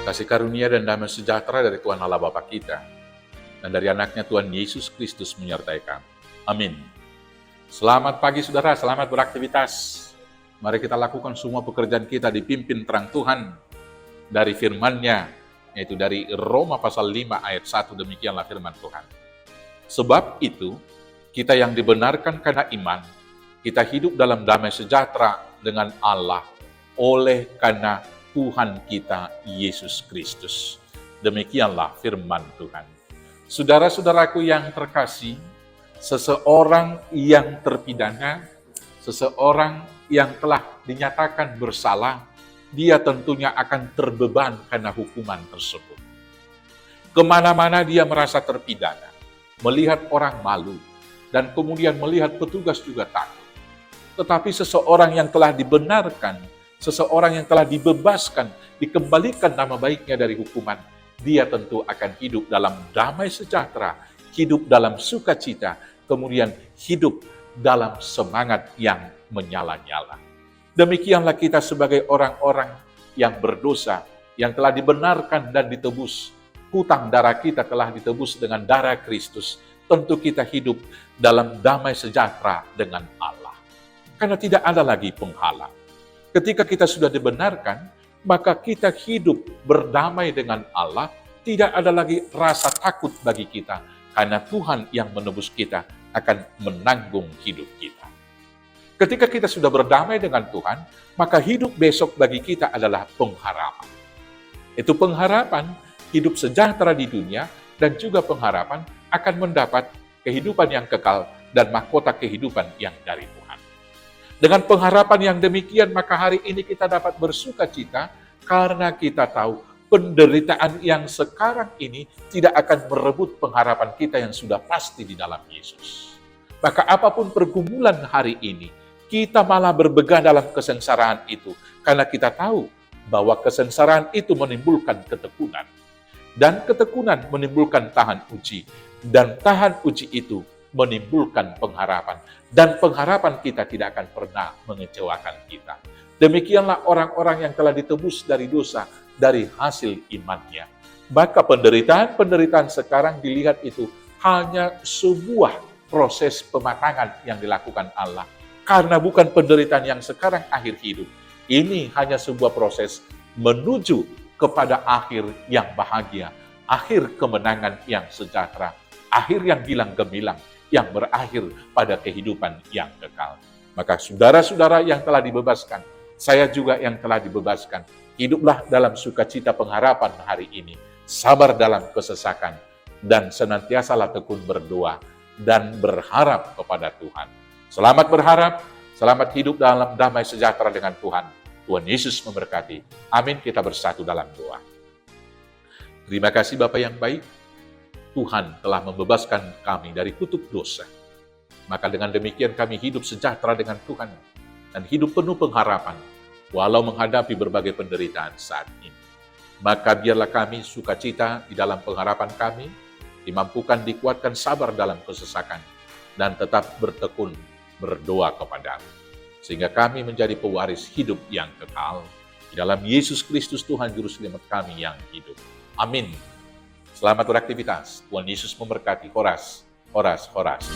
Kasih karunia dan damai sejahtera dari Tuhan Allah Bapa kita dan dari anaknya Tuhan Yesus Kristus menyertai kami. Amin. Selamat pagi saudara, selamat beraktivitas. Mari kita lakukan semua pekerjaan kita dipimpin terang Tuhan dari firman-Nya, yaitu dari Roma pasal 5 ayat 1, demikianlah firman Tuhan. Sebab itu, kita yang dibenarkan karena iman, kita hidup dalam damai sejahtera dengan Allah oleh karena Tuhan kita Yesus Kristus. Demikianlah firman Tuhan. Saudara-saudaraku yang terkasih, seseorang yang terpidana, seseorang yang telah dinyatakan bersalah, dia tentunya akan terbeban karena hukuman tersebut. Kemana-mana dia merasa terpidana, melihat orang malu, dan kemudian melihat petugas juga takut. Tetapi seseorang yang telah dibenarkan, seseorang yang telah dibebaskan, dikembalikan nama baiknya dari hukuman, dia tentu akan hidup dalam damai sejahtera, hidup dalam sukacita, kemudian hidup dalam semangat yang menyala-nyala. Demikianlah kita sebagai orang-orang yang berdosa, yang telah dibenarkan dan ditebus. Hutang darah kita telah ditebus dengan darah Kristus. Tentu kita hidup dalam damai sejahtera dengan Allah. Karena tidak ada lagi penghalang. Ketika kita sudah dibenarkan, maka kita hidup berdamai dengan Allah, tidak ada lagi rasa takut bagi kita, karena Tuhan yang menebus kita akan menanggung hidup kita. Ketika kita sudah berdamai dengan Tuhan, maka hidup besok bagi kita adalah pengharapan. Itu pengharapan hidup sejahtera di dunia, dan juga pengharapan akan mendapat kehidupan yang kekal dan mahkota kehidupan yang dari Tuhan. Dengan pengharapan yang demikian, maka hari ini kita dapat bersuka cita karena kita tahu penderitaan yang sekarang ini tidak akan merebut pengharapan kita yang sudah pasti di dalam Yesus. Maka apapun pergumulan hari ini, kita malah berbegal dalam kesengsaraan itu karena kita tahu bahwa kesengsaraan itu menimbulkan ketekunan. Dan ketekunan menimbulkan tahan uji. Dan tahan uji itu menimbulkan pengharapan. Dan pengharapan kita tidak akan pernah mengecewakan kita. Demikianlah orang-orang yang telah ditebus dari dosa, dari hasil imannya. Maka penderitaan-penderitaan sekarang dilihat itu hanya sebuah proses pematangan yang dilakukan Allah. Karena bukan penderitaan yang sekarang akhir hidup. Ini hanya sebuah proses menuju kepada akhir yang bahagia, akhir kemenangan yang sejahtera, akhir yang gilang gemilang, yang berakhir pada kehidupan yang kekal. Maka saudara-saudara yang telah dibebaskan, saya juga yang telah dibebaskan, hiduplah dalam sukacita pengharapan hari ini, sabar dalam kesesakan, dan senantiasalah tekun berdoa dan berharap kepada Tuhan. Selamat berharap, selamat hidup dalam damai sejahtera dengan Tuhan. Tuhan Yesus memberkati. Amin. Kita bersatu dalam doa. Terima kasih Bapa yang baik. Tuhan telah membebaskan kami dari kutuk dosa. Maka dengan demikian kami hidup sejahtera dengan Tuhan dan hidup penuh pengharapan walau menghadapi berbagai penderitaan saat ini. Maka biarlah kami sukacita di dalam pengharapan kami, dimampukan dikuatkan sabar dalam kesesakan, dan tetap bertekun berdoa kepadamu. Sehingga kami menjadi pewaris hidup yang kekal. Di dalam Yesus Kristus Tuhan Juru Selamat kami yang hidup. Amin. Selamat beraktivitas. Tuhan Yesus memberkati. Horas, horas, horas.